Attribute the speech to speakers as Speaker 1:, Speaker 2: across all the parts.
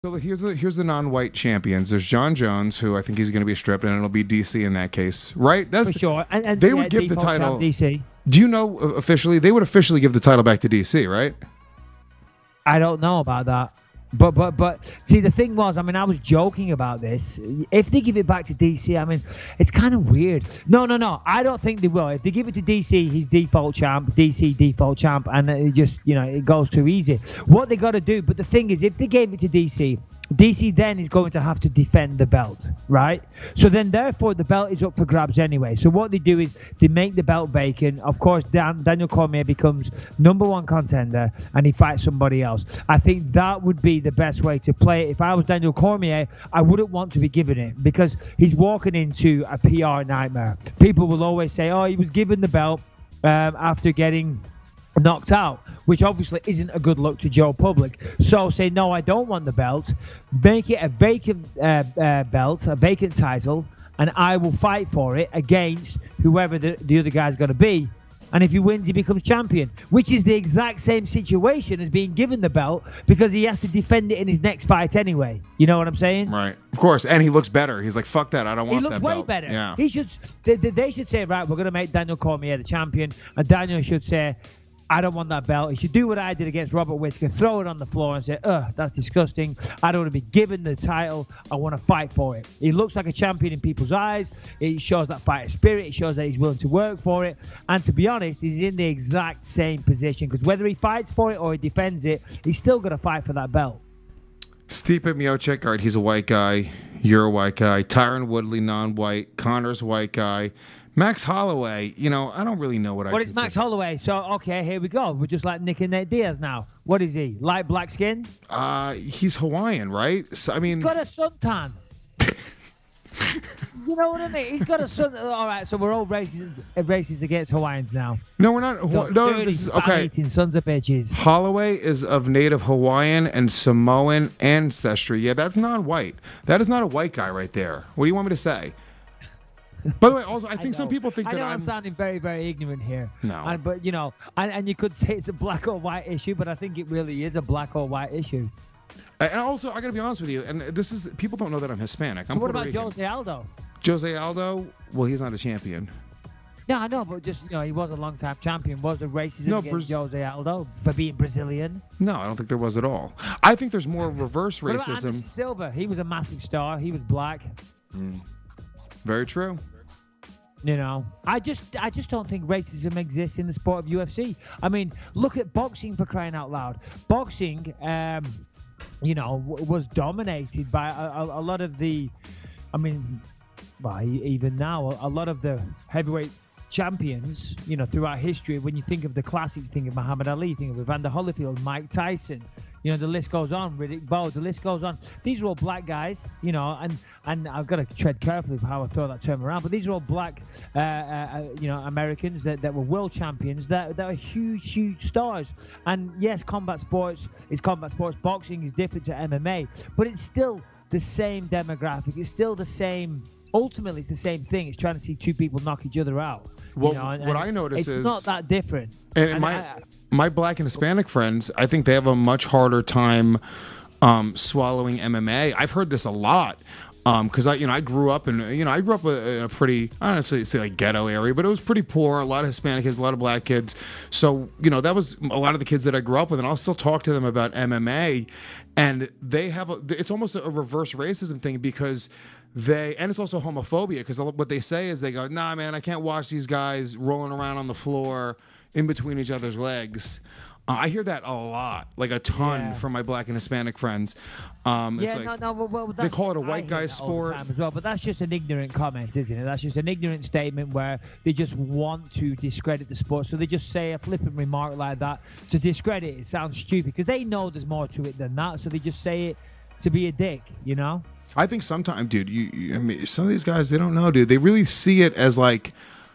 Speaker 1: So here's the non-white champions. There's John Jones, who I think he's going to be stripped, and it'll be DC in that case, right? That's
Speaker 2: for sure. And
Speaker 1: they would give the title.
Speaker 2: DC.
Speaker 1: Do you know officially? They would officially give the title back to DC, right?
Speaker 2: I don't know about that. But see, the thing was, I mean, I was joking about this. If they give it back to DC, I mean, it's kind of weird. No. I don't think they will. If they give it to DC, he's default champ, DC default champ, and it just, it goes too easy. What they got to do, but the thing is, if they gave it to DC then is going to have to defend the belt, right? So then, therefore, the belt is up for grabs anyway. So what they do is they make the belt vacant. Of course, Daniel Cormier becomes #1 contender, and he fights somebody else. I think that would be the best way to play it. If I was Daniel Cormier, I wouldn't want to be given it because he's walking into a PR nightmare. People will always say, oh, he was given the belt after getting knocked out, which obviously isn't a good look to Joe Public. So say, no, I don't want the belt. Make it a vacant belt, a vacant title, and I will fight for it against whoever the other guy's going to be. And if he wins, he becomes champion, which is the exact same situation as being given the belt because he has to defend it in his next fight anyway. You know what I'm saying?
Speaker 1: Right. Of course. And he looks better. He's like, fuck that. I don't want that belt.
Speaker 2: He looks way better.
Speaker 1: Yeah.
Speaker 2: He should. They should say, right, we're going to make Daniel Cormier the champion. And Daniel should say, I don't want that belt. He should do what I did against Robert Whittaker, throw it on the floor and say, that's disgusting. I don't want to be given the title. I want to fight for it. He looks like a champion in people's eyes. It shows that fighter spirit. It shows that he's willing to work for it. And to be honest, he's in the exact same position because whether he fights for it or he defends it, he's still going to fight for that belt.
Speaker 1: Stipe Miocic, all right, he's a white guy. You're a white guy. Tyron Woodley, non-white. Connor's white guy. Max Holloway, I don't really know what
Speaker 2: is Max Holloway? So, okay, here we go. We're just like Nick and Nate Diaz now. What is he? Light black skin?
Speaker 1: He's Hawaiian, right? So, I mean,
Speaker 2: he's got a suntan. You know what I mean? He's got a sun. All right, so we're all racist against Hawaiians now.
Speaker 1: No, we're not. No, this is okay.
Speaker 2: Eating sons of bitches.
Speaker 1: Holloway is of native Hawaiian and Samoan ancestry. Yeah, that's non-white. That is not a white guy right there. What do you want me to say? By the way, also, I think some people think that
Speaker 2: I'm sounding very, very ignorant here.
Speaker 1: No.
Speaker 2: But, and you could say it's a black or white issue, but I think it really is a black or white issue.
Speaker 1: And also, I got to be honest with you, and this is, people don't know that I'm Hispanic.
Speaker 2: So what about Jose Aldo?
Speaker 1: Jose Aldo? Well, he's not a champion.
Speaker 2: Yeah, I know, but just, he was a long-time champion. Was there racism against Jose Aldo for being Brazilian?
Speaker 1: No, I don't think there was at all. I think there's more reverse racism.
Speaker 2: What about Anderson Silva? He was a massive star. He was black.
Speaker 1: Very true.
Speaker 2: I just don't think racism exists in the sport of UFC. I mean, look at boxing, for crying out loud. Boxing, was dominated by a lot of the, even now, a lot of the heavyweight champions, throughout history. When you think of the classics, think of Muhammad Ali, think of Evander Holyfield, Mike Tyson. The list goes on. Riddick Bowe, the list goes on. These are all black guys, and I've got to tread carefully with how I throw that term around. But these are all black, Americans that were world champions that are huge, huge stars. And yes, combat sports is combat sports. Boxing is different to MMA, but it's still the same demographic. It's still the same. Ultimately, it's the same thing. It's trying to see two people knock each other out.
Speaker 1: Well, what I notice is
Speaker 2: it's not that different.
Speaker 1: And my black and Hispanic friends, I think they have a much harder time swallowing MMA. I've heard this a lot because I grew up in in a pretty, I don't necessarily say like ghetto area, but it was pretty poor. A lot of Hispanic kids, a lot of black kids. So that was a lot of the kids that I grew up with, and I'll still talk to them about MMA, and they have it's almost a reverse racism thing because. And it's also homophobia because what they say is they go, nah, man, I can't watch these guys rolling around on the floor in between each other's legs. I hear that a lot, like a ton from my black and Hispanic friends. They call it a white guy sport.
Speaker 2: As well, but that's just an ignorant comment, isn't it? That's just an ignorant statement where they just want to discredit the sport. So they just say a flippant remark like that to discredit it. It sounds stupid because they know there's more to it than that. So they just say it to be a dick,
Speaker 1: I think sometimes, dude, some of these guys, they don't know, dude. They really see it as like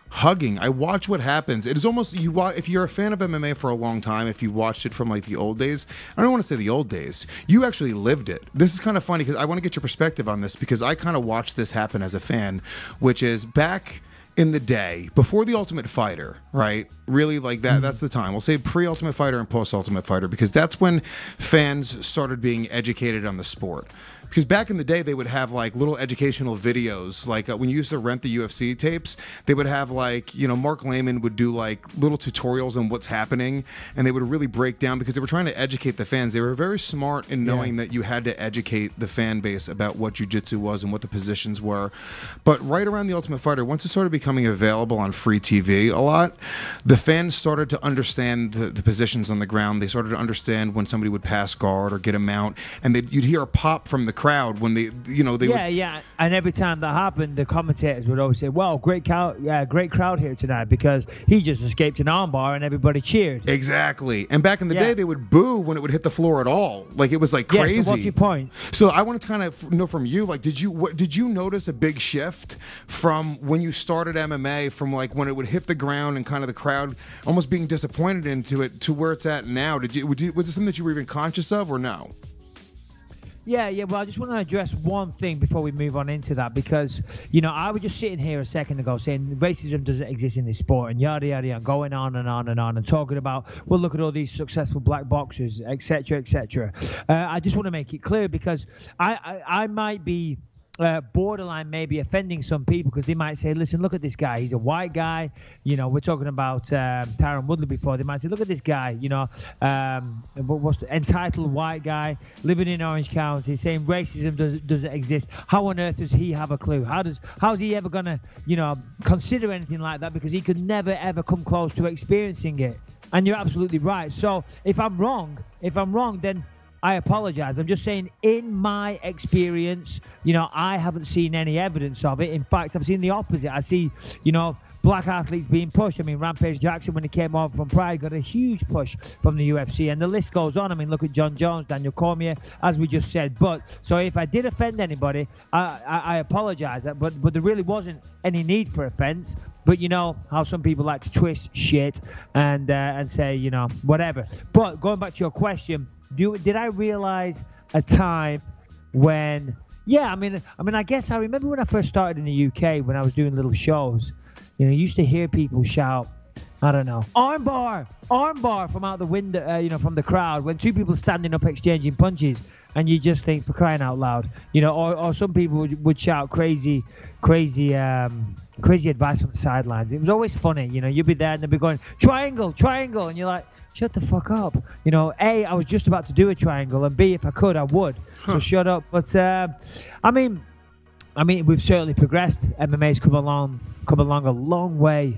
Speaker 1: hugging. I watch what happens. It is almost, if you're a fan of MMA for a long time, if you watched it from like the old days, I don't want to say the old days, you actually lived it. This is kind of funny because I want to get your perspective on this because I kind of watched this happen as a fan, which is back in the day, before The Ultimate Fighter, right? Really, like that. That's the time. We'll say pre-Ultimate Fighter and post-Ultimate Fighter, because that's when fans started being educated on the sport. Because back in the day, they would have like little educational videos. Like when you used to rent the UFC tapes, they would have like, you know, Mark Lehman would do like little tutorials on what's happening, and they would really break down, because they were trying to educate the fans. They were very smart in knowing that you had to educate the fan base about what jiu-jitsu was and what the positions were. But right around the Ultimate Fighter, once it started becoming available on free TV a lot, the fans started to understand the positions on the ground. They started to understand when somebody would pass guard or get a mount, and you'd hear a pop from the crowd when they
Speaker 2: and every time that happened, the commentators would always say, "Well, great crowd here tonight, because he just escaped an armbar," and everybody cheered.
Speaker 1: Exactly. And back in the day, they would boo when it would hit the floor at all. Like, it was like crazy.
Speaker 2: So what's your point?
Speaker 1: So I want to kind of know from you, like, did you notice a big shift from when you started MMA, from like when it would hit the ground and kind of the crowd almost being disappointed into it, to where it's at now? Was it something that you were even conscious of, or no?
Speaker 2: Yeah. Well, I just want to address one thing before we move on into that, because, you know, I was just sitting here a second ago saying racism doesn't exist in this sport, and yada, yada, yada, going on and on and on, and talking about, well, look at all these successful black boxers, etc., etc. I just want to make it clear, because I might be borderline maybe offending some people, because they might say, listen, look at this guy, he's a white guy, you know, we're talking about Tyron Woodley before. They might say, look at this guy, you know, what's the entitled white guy living in Orange County, saying racism doesn't exist. How on earth does he have a clue? How's he ever gonna, you know, consider anything like that, because he could never ever come close to experiencing it? And you're absolutely right. So if I'm wrong, then I apologize. I'm just saying, in my experience, you know, I haven't seen any evidence of it. In fact, I've seen the opposite. I see, you know, black athletes being pushed. I mean, Rampage Jackson, when he came over from Pride, got a huge push from the UFC, and the list goes on. I mean, look at John Jones, Daniel Cormier, as we just said. But so if I did offend anybody, I apologize. But there really wasn't any need for offense. But you know how some people like to twist shit and say, you know, whatever. But going back to your question, did I realize a time when, I mean, I guess I remember when I first started in the UK, when I was doing little shows, you know, you used to hear people shout, I don't know, armbar from out the window, you know, from the crowd, when two people standing up exchanging punches, and you just think, for crying out loud, you know, or some people would shout crazy advice from the sidelines. It was always funny, you know, you'd be there and they'd be going, triangle, and you're like, shut the fuck up. You know, A, I was just about to do a triangle, and B, if I could, I would. So shut up. But I mean, we've certainly progressed. MMA's come along a long way.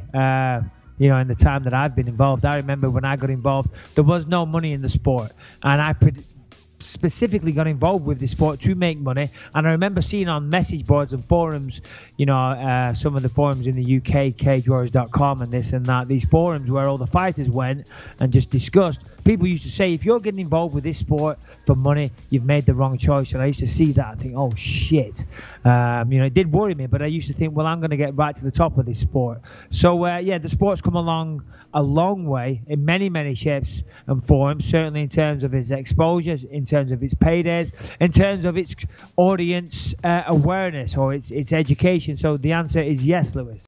Speaker 2: You know, in the time that I've been involved. I remember when I got involved, there was no money in the sport, and I specifically got involved with the sport to make money. And I remember seeing on message boards and forums, you know, some of the forums in the UK, cagewarriors.com and this and that, these forums where all the fighters went and just discussed. People used to say, if you're getting involved with this sport for money, you've made the wrong choice. And I used to see that and think, oh shit. You know, it did worry me, but I used to think, well, I'm going to get right to the top of this sport. So the sport's come along a long way in many, many shapes and forms, certainly in terms of its exposure, in terms of its paydays, in terms of its audience awareness or its education. So the answer is yes, Lewis.